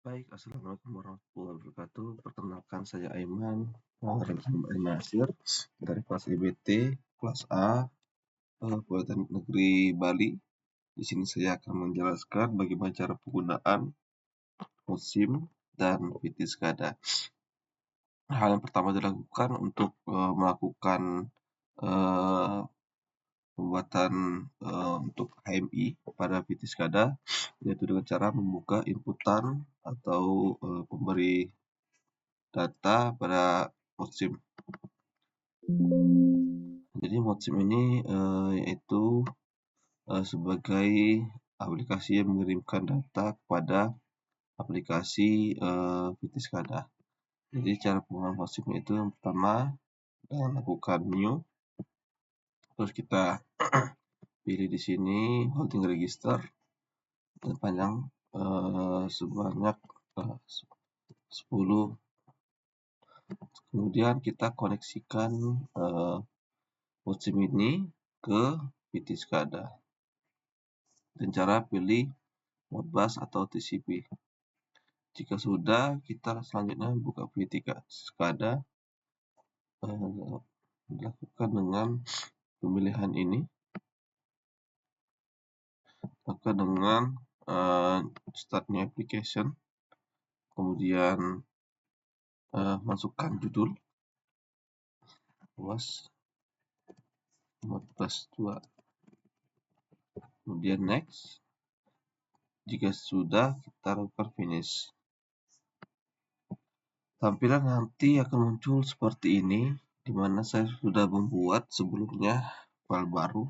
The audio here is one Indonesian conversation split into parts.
Baik, assalamualaikum warahmatullahi wabarakatuh. Perkenalkan, saya Aiman, Nasir dari kelas EBT, kelas A, Politeknik Negeri Bali. Di sini saya akan menjelaskan bagaimana cara penggunaan MOSIM dan VT SCADA. Hal yang pertama dilakukan untuk melakukan pembuatan untuk HMI pada VT SCADA, yaitu dengan cara membuka inputan atau pemberi data pada MOSIM. Jadi MOSIM ini yaitu sebagai aplikasi yang mengirimkan data kepada aplikasi VT SCADA. Jadi cara penggunaan MOSIM itu yang pertama dengan lakukan new, terus kita pilih di sini holding register dan panjang sebanyak 10. Kemudian kita koneksikan MOSIM ini ke VT SCADA. Dan cara pilih Modbus atau TCP. Jika sudah, kita selanjutnya buka VT SCADA, dilakukan dengan pemilihan ini, maka dengan start new application, kemudian masukkan judul Modbus 2, kemudian next. Jika sudah, kita lakukan finish. Tampilan nanti akan muncul seperti ini, di mana saya sudah membuat sebelumnya file baru.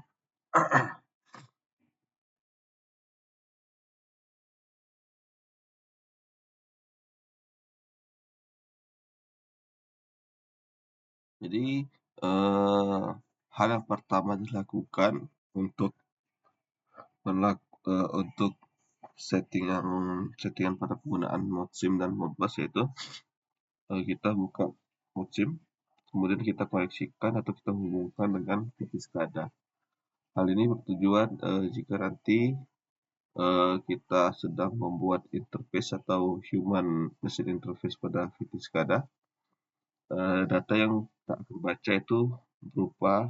Jadi hal yang pertama dilakukan untuk settingan pada penggunaan MOSIM dan Modbus, yaitu kita buka MOSIM, kemudian kita koneksikan atau kita hubungkan dengan VT SCADA. Hal ini bertujuan jika nanti kita sedang membuat interface atau human machine interface pada VT SCADA, data yang kita akan baca itu berupa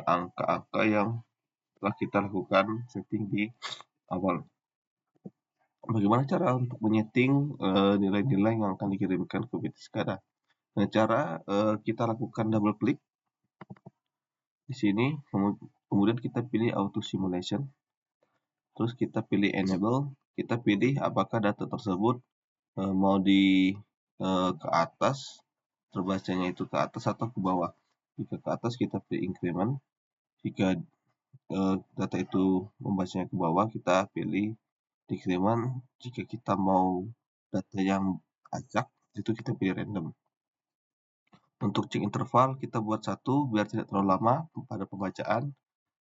angka-angka yang telah kita lakukan setting di awal. Bagaimana cara untuk menyeting nilai-nilai yang akan dikirimkan ke VT SCADA? Dengan cara kita lakukan double klik di sini, kemudian kita pilih auto simulation, terus kita pilih enable, kita pilih apakah data tersebut mau ke atas, terbacanya itu ke atas atau ke bawah. Jika ke atas kita pilih increment, jika data itu membacanya ke bawah kita pilih decrement, jika kita mau data yang acak itu kita pilih random. Untuk check interval kita buat 1 biar tidak terlalu lama pada pembacaan.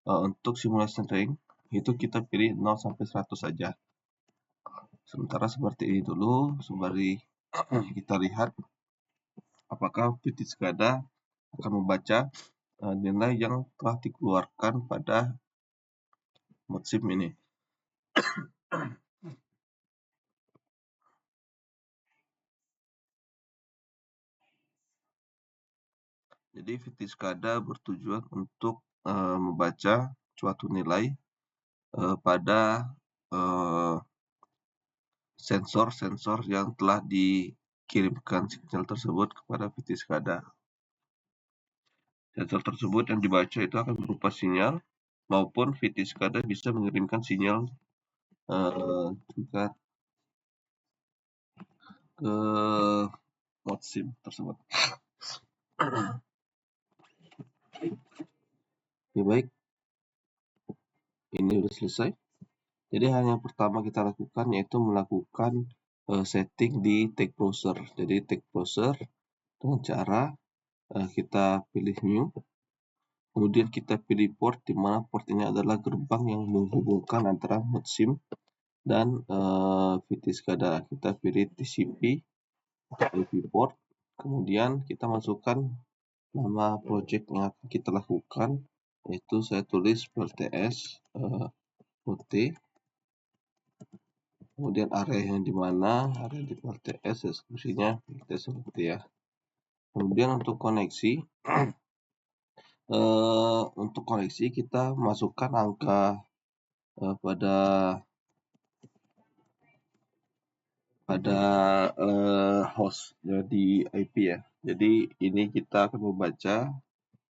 Untuk simulation range itu kita pilih 0 sampai 100 saja. Sementara seperti ini dulu, sembari kita lihat apakah VT SCADA akan membaca nilai yang telah dikeluarkan pada MOSIM ini. Jadi VT SCADA bertujuan untuk membaca suatu nilai pada sensor-sensor yang telah dikirimkan sinyal tersebut kepada VT SCADA. Sensor tersebut yang dibaca itu akan berupa sinyal, maupun VT SCADA bisa mengirimkan sinyal juga ke MOSIM tersebut. Ya, baik, ini sudah selesai. Jadi hal yang pertama kita lakukan yaitu melakukan setting di tag browser. Jadi tag browser dengan cara kita pilih new, kemudian kita pilih port, di mana port ini adalah gerbang yang menghubungkan antara MOSIM dan VT SCADA. Kita pilih TCP IP port, kemudian kita masukkan nama project yang akan kita lakukan, yaitu saya tulis PLTS OT. kemudian area yang di mana, area di LTS, deskripsinya seperti ya. Kemudian untuk koneksi, untuk koneksi kita masukkan angka pada host di IP ya. Jadi ini kita akan membaca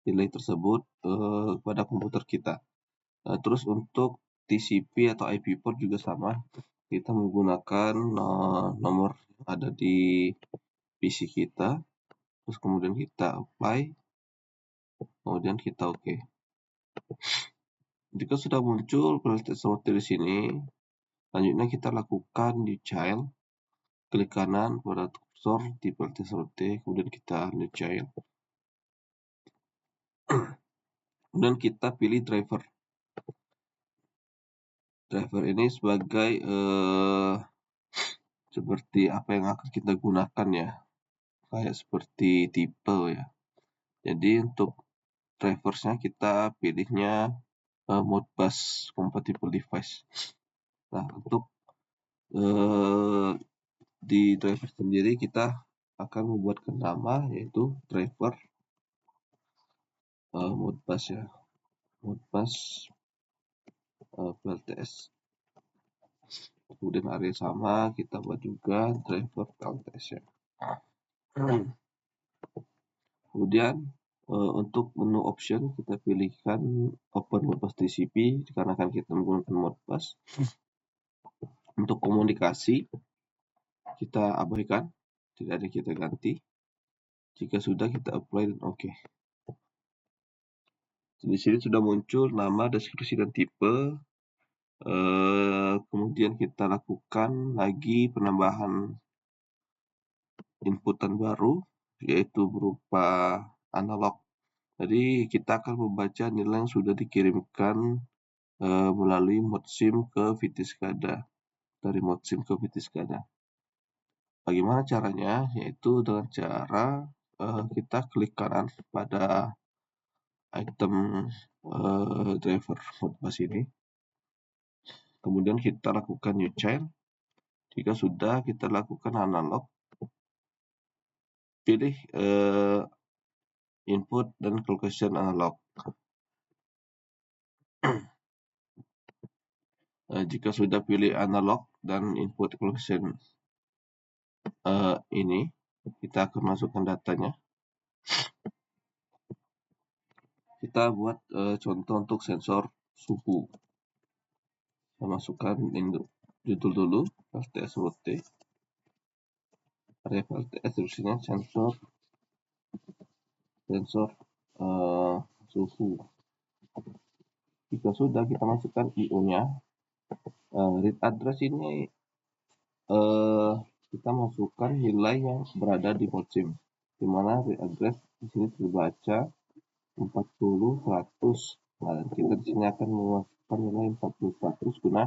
nilai tersebut pada komputer kita. Terus untuk TCP atau IP port juga sama. Kita menggunakan nomor yang ada di PC kita. Terus kemudian kita apply. Kemudian kita oke. Jika sudah muncul PLTS router di sini, selanjutnya kita lakukan new child. Klik kanan pada kursor di PLTS router, kemudian kita new child. Kemudian kita pilih driver. Driver ini sebagai seperti apa yang akan kita gunakan ya, kayak seperti tipe ya. Jadi untuk driversnya kita pilihnya Modbus compatible device. Nah, untuk di driver sendiri kita akan membuatkan nama yaitu driver Modbus ya, Modbus PLTS. Kemudian area sama kita buat juga driver PLTS ya. Kemudian untuk menu option kita pilihkan Open Modbus TCP dikarenakan kita menggunakan Modbus. Untuk komunikasi kita abaikan, tidak ada kita ganti. Jika sudah kita apply dan oke. Di sini sudah muncul nama, deskripsi dan tipe. Kemudian kita lakukan lagi penambahan inputan baru yaitu berupa analog. Jadi kita akan membaca nilai yang sudah dikirimkan melalui modSIM ke VT-SCADA, dari modSIM ke VT-SCADA. Bagaimana caranya? Yaitu dengan cara kita klik kanan pada item driver Modbus ini. Kemudian kita lakukan new child. Jika sudah, kita lakukan analog. Pilih input dan calculation analog. Jika sudah pilih analog dan input calculation ini, kita akan masukkan datanya. Kita buat contoh untuk sensor suhu. Saya masukkan judul dulu, LTS route. Area LTS isinya sensor suhu. Jika sudah, kita masukkan IO-nya. Read address ini kita masukkan nilai yang berada di modSIM, di mana read address di sini terbaca 40 100. Nah, kita di sini akan memasukkan nilai 40 100 guna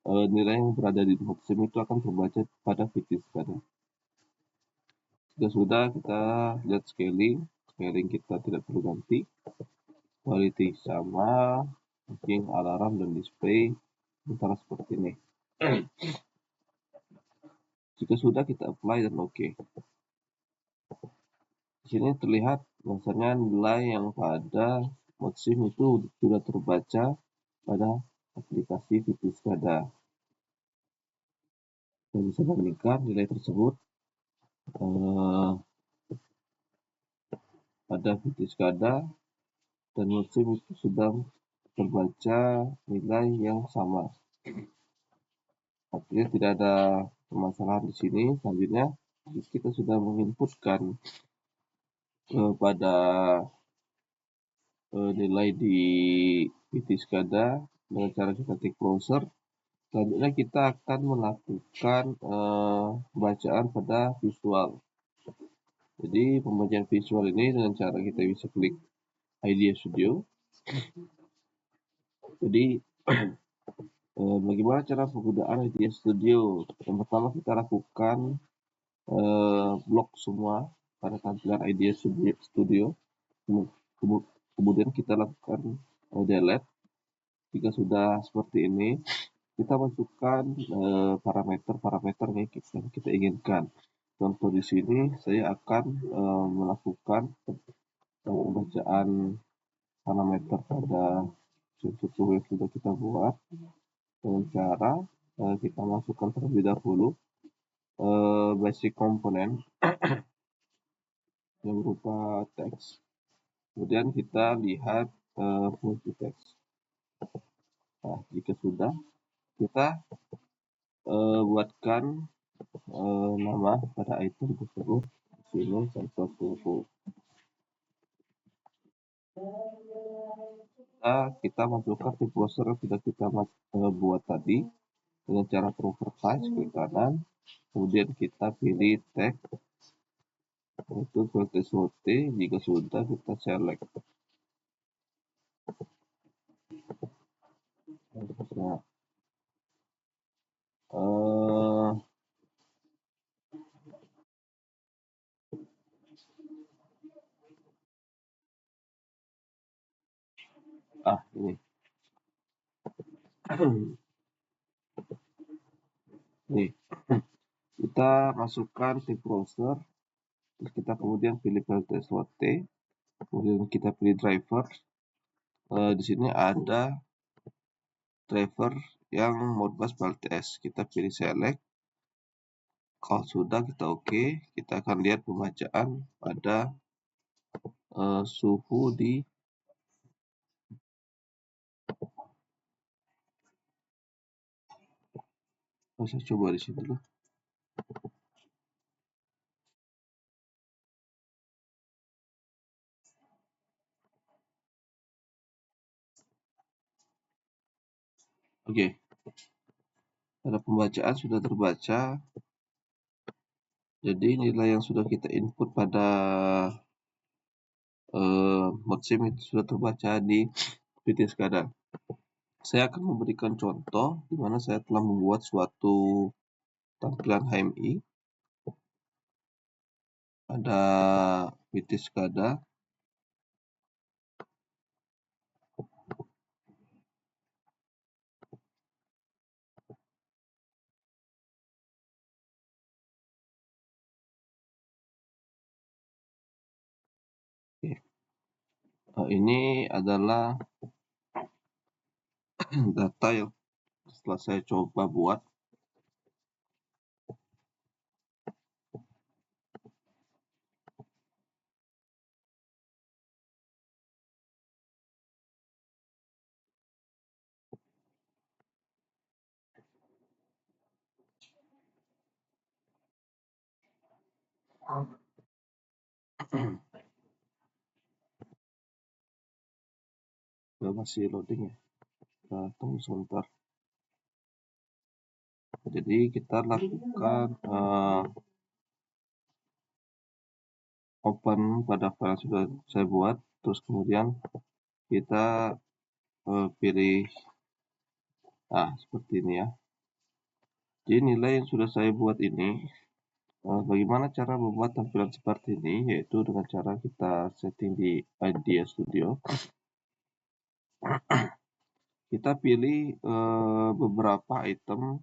nilai yang berada di modSIM itu akan terbaca pada VT-SCADA. Jika sudah, kita lihat scaling kita tidak perlu ganti. Quality sama, mungkin alarm dan display antara seperti ini. Jika sudah, kita apply dan oke. Di sini terlihat bahwasanya nilai yang pada modSIM itu sudah terbaca pada aplikasi VT-SCADA. Kita bisa bandingkan nilai tersebut pada VT-SCADA dan modSIM itu sudah terbaca nilai yang sama. Artinya tidak ada permasalahan di sini. Selanjutnya kita sudah menginputkan pada nilai di VT-SCADA dengan cara kita klik browser. Selanjutnya kita akan melakukan pembacaan pada visual. Jadi pembacaan visual ini dengan cara kita bisa klik IDEA Studio. Jadi bagaimana cara penggunaan IDEA Studio? Yang pertama kita lakukan blok semua pada tampilan IDEA Studio. Kemudian kita lakukan delete. Jika sudah seperti ini, kita masukkan parameter-parameter yang kita inginkan. Contoh di sini saya akan melakukan pembacaan parameter pada suhu yang sudah kita buat dengan cara kita masukkan terlebih dahulu basic component yang berupa teks. Kemudian kita lihat fungsi teks. Nah, jika sudah, kita buatkan nama pada item tersebut. Di sini contoh suhu. Kita masukkan tip browser yang sudah kita buat tadi dengan cara properties klik kanan, kemudian kita pilih tag yaitu VTSOT. Jika sudah, kita select. Nah, ini nih, kita masukkan tip browser, terus kita kemudian pilih VTSOT, kemudian kita pilih driver. Di sini ada driver yang Modbus BalTS. Kita pilih select. Kalau sudah, kita oke. Kita akan lihat pembacaan pada suhu di saya coba di sini dulu. Oke. Pada pembacaan sudah terbaca. Jadi nilai yang sudah kita input pada ModSim itu sudah terbaca di PTSCADA. Saya akan memberikan contoh di mana saya telah membuat suatu tampilan HMI pada PTSCADA. Ini adalah data yang setelah saya coba buat. Masih loading ya, kita tunggu sebentar. Jadi kita lakukan open pada file yang sudah saya buat, terus kemudian kita pilih seperti ini ya. Jadi nilai yang sudah saya buat ini, bagaimana cara membuat tampilan seperti ini, yaitu dengan cara kita setting di Idea Studio. Kita pilih beberapa item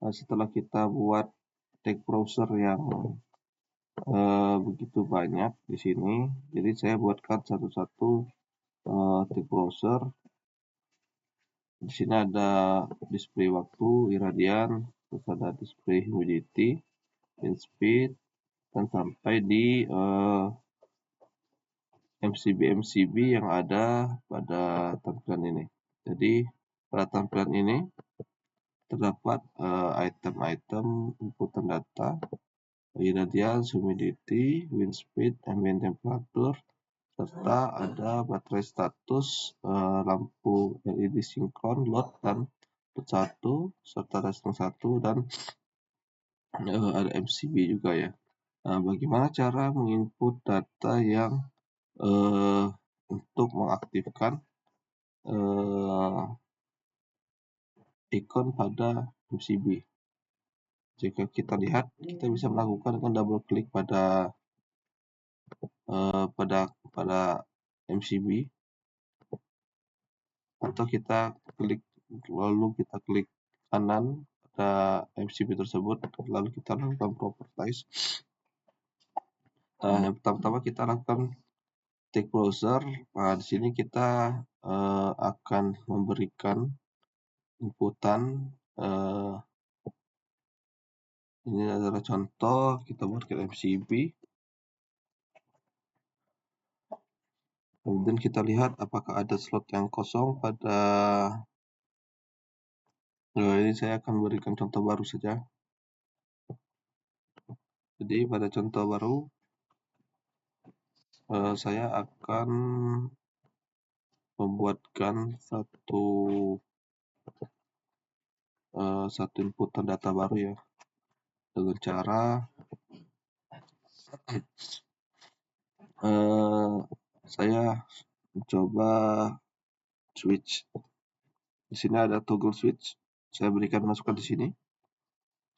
setelah kita buat tag browser yang begitu banyak di sini. Jadi saya buatkan satu-satu tag browser. Di sini ada display waktu, irradian, terus ada display humidity, wind speed, dan sampai di MCB yang ada pada tampilan ini. Jadi pada tampilan ini terdapat item-item inputan data, irradian, humidity, wind speed, ambient temperature, serta ada baterai status, lampu LED sinkron, load dan load 1, serta resting 1, dan ada MCB juga ya. Nah, bagaimana cara menginput data yang untuk mengaktifkan ikon pada MCB. Jika kita lihat, kita bisa melakukan dengan double klik pada MCB, atau kita klik kanan pada MCB tersebut, lalu kita lakukan properties. Yang pertama kita lakukan text browser. Nah, di sini kita akan memberikan inputan. Ini adalah contoh, kita buatkan MCB. Kemudian kita lihat apakah ada slot yang kosong pada. Ini saya akan berikan contoh baru saja. Jadi pada contoh baru saya akan membuatkan satu inputan data baru ya, dengan cara saya mencoba switch. Di sini ada toggle switch. Saya berikan masukan di sini.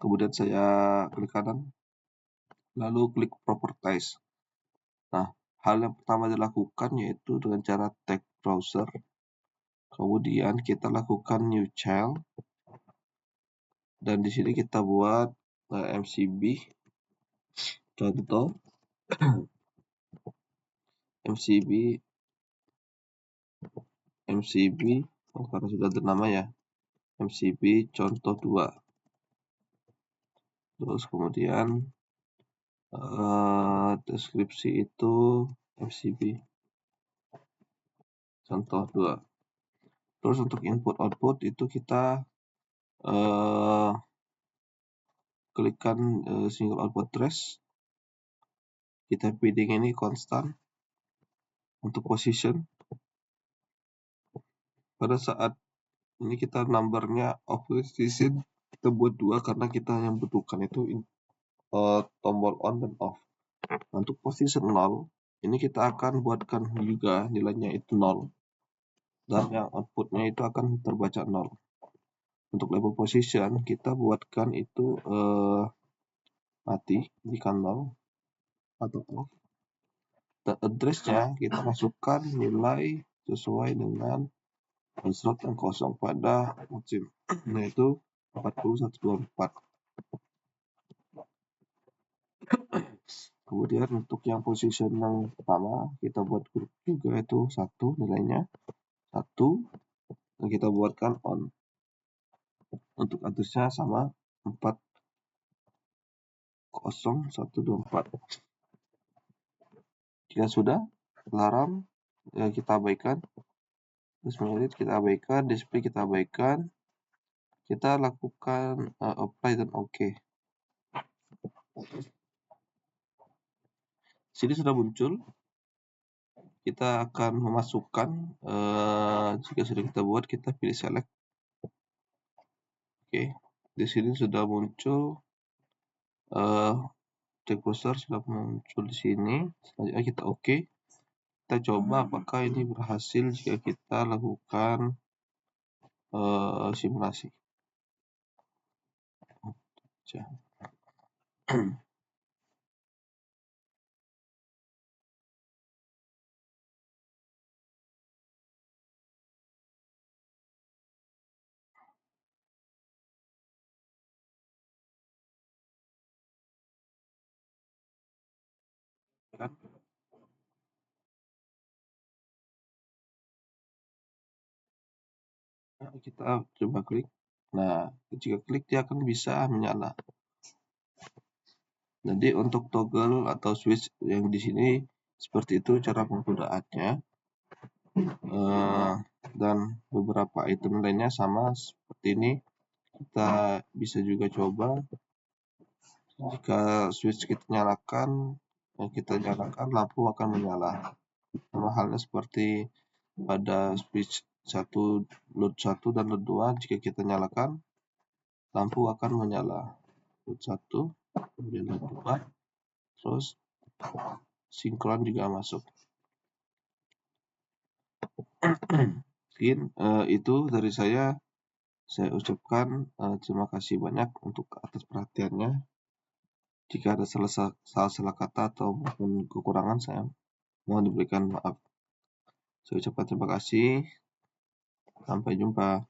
Kemudian saya klik kanan, lalu klik properties. Nah, hal yang pertama dilakukan yaitu dengan cara text browser. Kemudian kita lakukan new child. Dan di sini kita buat MCB. Contoh MCB karena sudah ada nama ya, MCB contoh 2. Terus kemudian deskripsi itu MCB contoh 2. Terus untuk input output itu kita klikkan single output trace. Kita feeding ini konstan. Untuk position, pada saat ini kita numbernya of position kita buat 2 karena kita yang butuhkan itu tombol on dan off. Untuk position 0 ini kita akan buatkan juga nilainya itu 0, dan yang outputnya itu akan terbaca 0. Untuk label position kita buatkan itu mati, jika 0 atau off. Dan address-nya kita masukkan nilai sesuai dengan slot yang kosong pada musim, yaitu 4124. Kemudian untuk yang position yang pertama kita buat grup juga, itu 1 nilainya 1, dan kita buatkan on. Untuk address-nya sama 40124. Jika sudah, alarm kita abaikan, display kita abaikan, display kita abaikan, kita lakukan apply dan OK. Sini sudah muncul. Kita akan memasukkan jika sudah kita buat, kita pilih select. Oke, di sini sudah muncul text browser sudah muncul di sini. Selanjutnya kita OK. Kita coba apakah ini berhasil jika kita lakukan simulasi. Kita coba klik. Nah, jika klik dia akan bisa menyala. Jadi untuk toggle atau switch yang di sini seperti itu cara penggunaannya. Dan beberapa item lainnya sama seperti ini. Kita bisa juga coba jika switch kita nyalakan, lampu akan menyala. Sama halnya seperti pada switch load 1 dan load 2, jika kita nyalakan lampu akan menyala. Load 1, kemudian load 2, terus sinkron juga masuk. Mungkin itu dari saya ucapkan terima kasih banyak untuk atas perhatiannya. Jika ada salah kata atau kekurangan, saya mohon diberikan maaf. Saya ucapkan terima kasih. Sampai jumpa.